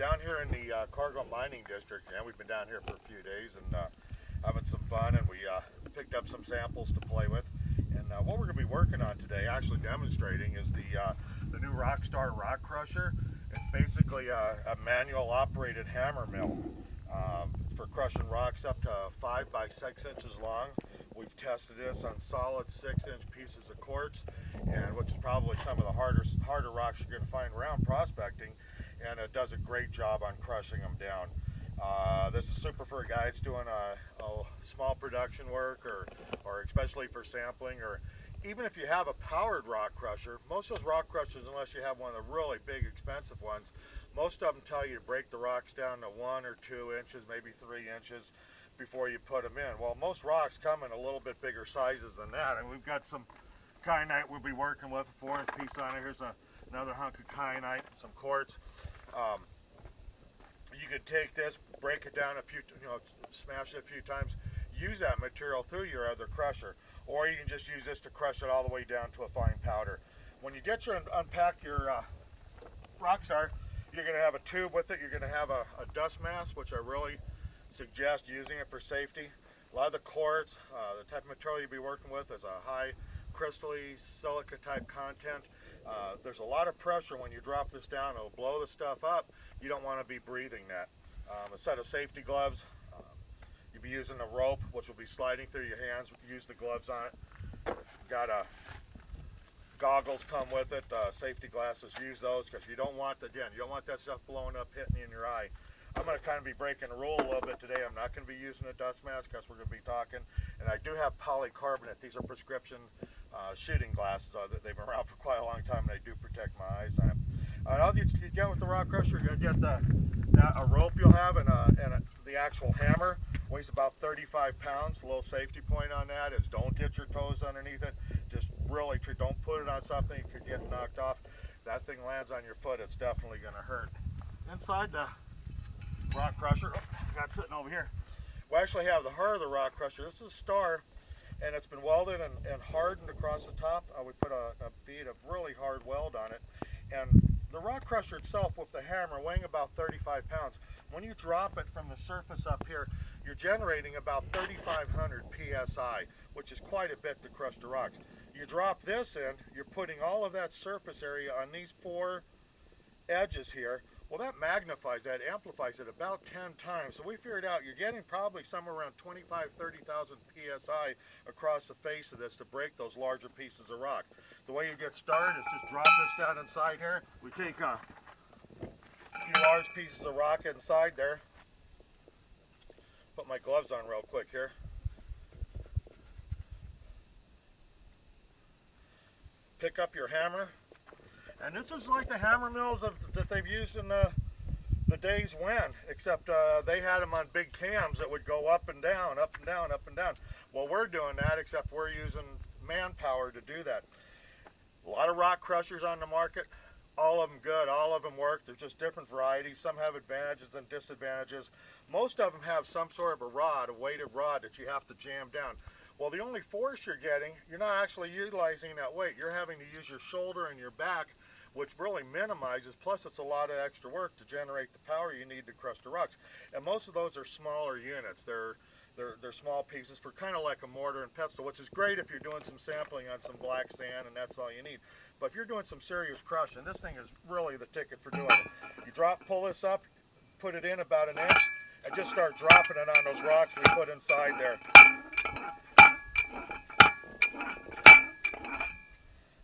down here in the Cargill Mining District, and we've been down here for a few days and having some fun, and we picked up some samples to play with. And what we're going to be working on today, actually demonstrating, is the new Rockstar rock crusher. It's basically a manual operated hammer mill for crushing rocks up to 5 by 6 inches long. We've tested this on solid 6-inch pieces of quartz, and which is probably some of the harder rocks you're going to find around prospecting, and it does a great job on crushing them down. This is super for guys doing a small production work, or especially for sampling, or even if you have a powered rock crusher. Most of those rock crushers, unless you have one of the really big expensive ones, most of them tell you to break the rocks down to 1 or 2 inches, maybe 3 inches before you put them in. Well, most rocks come in a little bit bigger sizes than that, and we've got some kyanite we'll be working with, a 4-inch piece on it. Here's another hunk of kyanite, some quartz. You could take this, break it down a few, smash it a few times, use that material through your other crusher, or you can just use this to crush it all the way down to a fine powder. When you get your unpack your Rockstar, you're going to have a tube with it. You're going to have a dust mask, which I really suggest using it for safety. A lot of the quartz, the type of material you'll be working with, is a high crystally silica type content. There's a lot of pressure when you drop this down. It'll blow the stuff up. You don't want to be breathing that. A set of safety gloves. You'll be using a rope, which will be sliding through your hands. Use the gloves on it. Got goggles come with it, safety glasses. Use those, because you don't want that stuff blowing up, hitting you in your eye. I'm going to kind of be breaking the rule a little bit today. I'm not going to be using a dust mask, because we're going to be talking. And I do have polycarbonate. These are prescription shooting glasses. They've been around for quite a long time, and they do protect my eyes on it. All you get with the rock crusher, you're going to get a rope you'll have, and the actual hammer. Weighs about 35 pounds. A little safety point on that is don't get your toes underneath it. Just really don't put it on something you could get knocked off. That thing lands on your foot, it's definitely going to hurt. Inside the rock crusher, got sitting over here, we actually have the heart of the rock crusher. This is a star, and it's been welded and hardened across the top. We put a bead of really hard weld on it, and the rock crusher itself, with the hammer weighing about 35 pounds, when you drop it from the surface up here, you're generating about 3,500 psi, which is quite a bit to crush the rocks. You drop this in, you're putting all of that surface area on these 4 edges here. Well, that magnifies that, amplifies it about 10 times. So we figured out you're getting probably somewhere around 30,000 psi across the face of this to break those larger pieces of rock. The way you get started is just drop this down inside here. We take a few large pieces of rock inside there. Put my gloves on real quick here. Pick up your hammer. And this is like the hammer mills that they've used in the days when, except they had them on big cams that would go up and down, up and down, up and down. Well, we're doing that, except we're using manpower to do that. A lot of rock crushers on the market. All of them good, all of them work. There's just different varieties. Some have advantages and disadvantages. Most of them have some sort of a rod, a weighted rod that you have to jam down. Well, the only force you're getting, you're not actually utilizing that weight. You're having to use your shoulder and your back, which really minimizes, plus it's a lot of extra work to generate the power you need to crush the rocks. And most of those are smaller units. They're small pieces for kind of like a mortar and pestle, which is great if you're doing some sampling on some black sand and that's all you need. But if you're doing some serious crushing, this thing is really the ticket for doing it. You pull this up, put it in about 1 inch, and just start dropping it on those rocks we put inside there.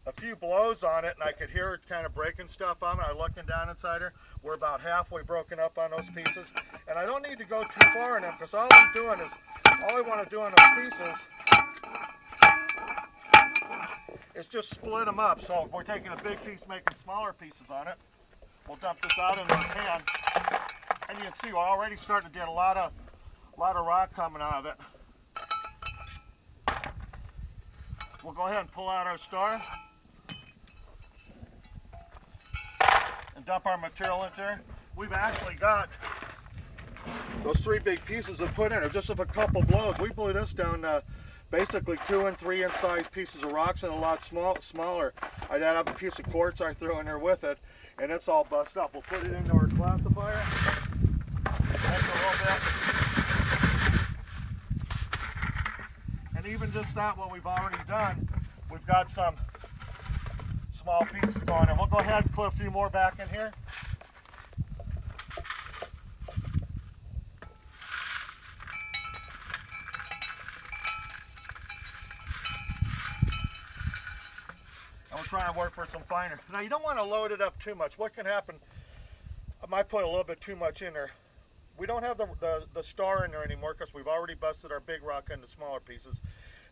A few blows on it, and I could hear it kind of breaking stuff on it. I'm looking down inside her. We're about halfway broken up on those pieces, and I don't need to go too far in them, because all I want to do on those pieces is just split them up. So if we're taking a big piece, making smaller pieces on it, we'll dump this out into a can, and you can see we're already starting to get a lot of rock coming out of it. We'll go ahead and pull out our star and dump our material into there. We've actually got those 3 big pieces of put in there just with a couple blows. We blew this down basically 2 and 3 inch size pieces of rocks, and a lot smaller. I'd add up a piece of quartz I threw in there with it, and it's all busted up. We'll put it into our classifier. That's a little bit. And even just that, what we've already done, we've got some small pieces going, and we'll go ahead and put a few more back in here. And we're trying to work for some finer. Now you don't want to load it up too much. What can happen, I might put a little bit too much in there. We don't have the star in there anymore because we've already busted our big rock into smaller pieces.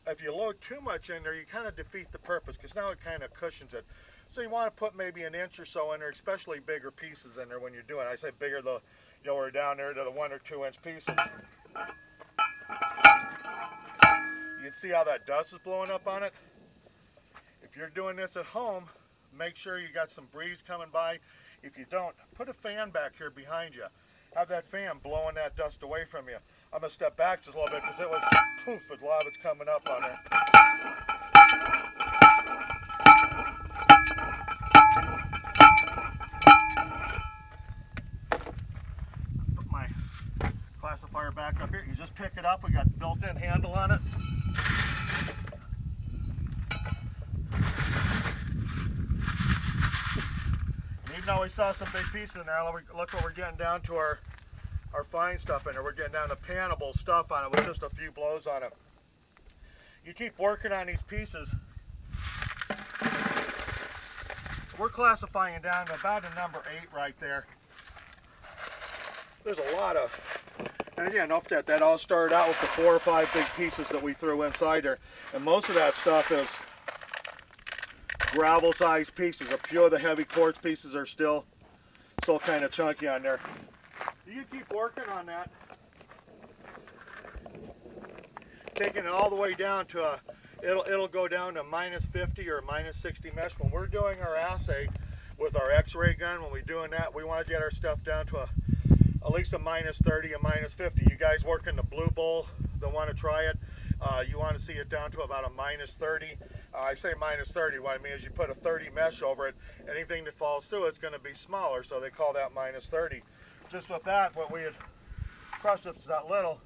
If you load too much in there, you kind of defeat the purpose because now it kind of cushions it. So you want to put maybe an inch or so in there, especially bigger pieces in there when you're doing it. I say bigger, we're down there to the 1 or 2 inch pieces. You can see how that dust is blowing up on it. If you're doing this at home, make sure you got some breeze coming by. If you don't, put a fan back here behind you. Have that fan blowing that dust away from you. I'm going to step back just a little bit because it was poof, a lot of it's coming up on there. Put my classifier back up here. You just pick it up. We got built-in handle on it. And even though we saw some big pieces in there, look what we're getting down to our fine stuff in there. We're getting down to panable stuff on it with just a few blows on it. You keep working on these pieces. We're classifying down to about a number 8 right there. There's a lot of, and again, don't forget that all started out with the 4 or 5 big pieces that we threw inside there. And most of that stuff is gravel sized pieces. A few of the heavy quartz pieces are still kind of chunky on there. You keep working on that, taking it all the way down to it'll go down to -50 or -60 mesh. When we're doing our assay with our X-ray gun, when we're doing that, we want to get our stuff down to at least a -30, a -50. You guys working the blue bowl that want to try it, you want to see it down to about a -30. I say -30, what I mean is you put a 30 mesh over it, anything that falls through it's going to be smaller, so they call that -30. Just with that, what we had crushed it to that little,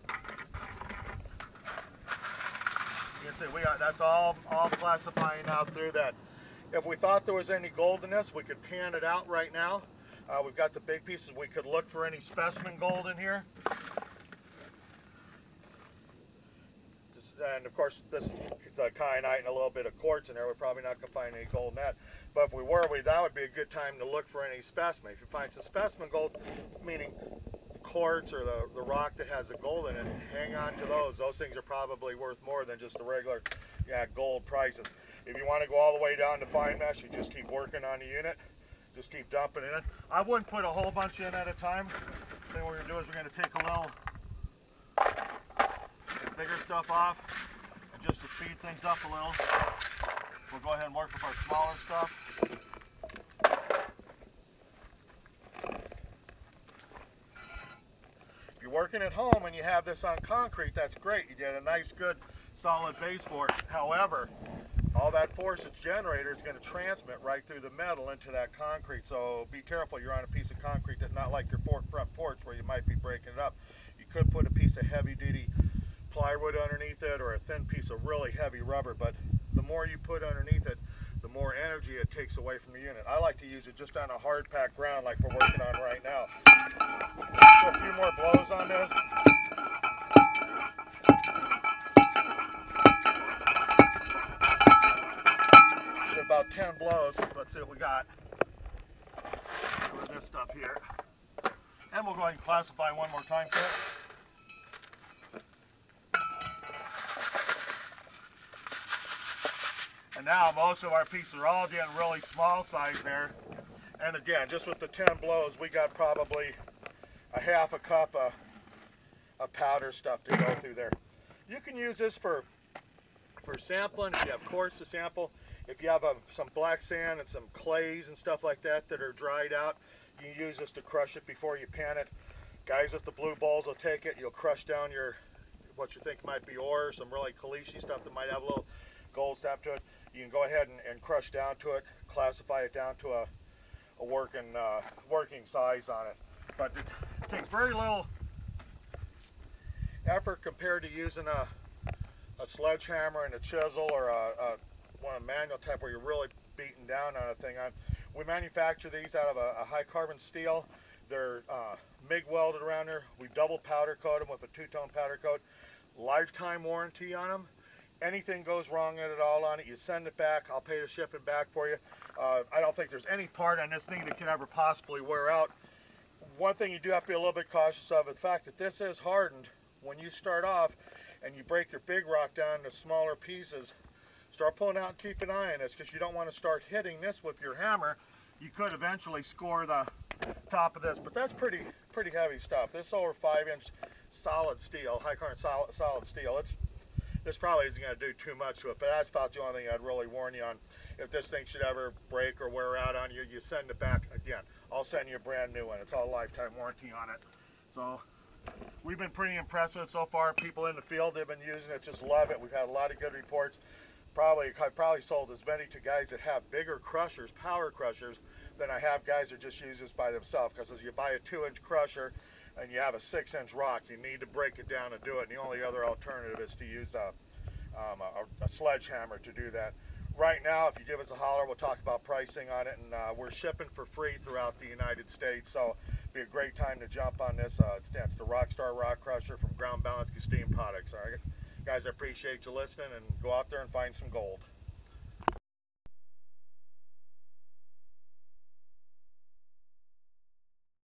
you can see that's all classifying out through that. If we thought there was any gold in this, we could pan it out right now. We've got the big pieces. We could look for any specimen gold in here. And of course, this kyanite and a little bit of quartz in there. We're probably not going to find any gold in that. But if we were, that would be a good time to look for any specimen. If you find some specimen gold, meaning quartz or the rock that has the gold in it, hang on to those. Those things are probably worth more than just the regular gold prices. If you want to go all the way down to fine mesh, you just keep working on the unit. Just keep dumping it in. I wouldn't put a whole bunch in at a time. The thing we're going to do is we're going to take a little bigger stuff off, and just to speed things up a little, we'll go ahead and work with our smaller stuff. If you're working at home and you have this on concrete, that's great. You get a nice, good, solid base for it. However, all that force it's generated is going to transmit right through the metal into that concrete. So be careful. You're on a piece of concrete that's not like your front porch where you might be breaking it up. You could put a piece of heavy-duty plywood underneath it or a thin piece of really heavy rubber, but the more you put underneath it, the more energy it takes away from the unit. I like to use it just on a hard packed ground like we're working on right now. Do a few more blows on this. Did about 10 blows. Let's see what we got with this stuff here. And we'll go ahead and classify one more time, sir. And now most of our pieces are all getting really small size there. And again, just with the 10 blows, we got probably a half a cup of powder stuff to go through there. You can use this for sampling if you have quartz to sample. If you have some black sand and some clays and stuff like that that are dried out, you can use this to crush it before you pan it. Guys with the blue bowls will take it. You'll crush down what you think might be ore, some really caliche stuff that might have a little gold stamp to it. You can go ahead and crush down to it, classify it down to a a working size on it. But it takes very little effort compared to using a sledgehammer and a chisel, or one of manual type where you're really beating down on a thing. We manufacture these out of a high carbon steel. They're MIG welded around there. We double powder coat them with a two-tone powder coat. Lifetime warranty on them. Anything goes wrong at all on it, you send it back. I'll pay the shipping back for you. I don't think there's any part on this thing that could ever possibly wear out. One thing you do have to be a little bit cautious of, the fact that this is hardened. When you start off and you break your big rock down into smaller pieces, start pulling out and keep an eye on this, because you don't want to start hitting this with your hammer. You could eventually score the top of this, but that's pretty heavy stuff. This is over 5-inch solid steel, high current solid steel. This probably isn't going to do too much to it, but that's about the only thing I'd really warn you on. If this thing should ever break or wear out on you, you send it back again. I'll send you a brand new one. It's all lifetime warranty on it. So we've been pretty impressed with it so far. People in the field, they've been using it, just love it. We've had a lot of good reports. I've probably sold as many to guys that have bigger crushers, power crushers, than I have guys that just use this by themselves. Because as you buy a 2-inch crusher and you have a 6-inch rock, you need to break it down and do it. And the only other alternative is to use a sledgehammer to do that. Right now, if you give us a holler, we'll talk about pricing on it, and we're shipping for free throughout the United States, so it'd be a great time to jump on this. It's the Rockstar Rock Crusher from Ground Balance Steam Products. All right, guys, I appreciate you listening, and go out there and find some gold.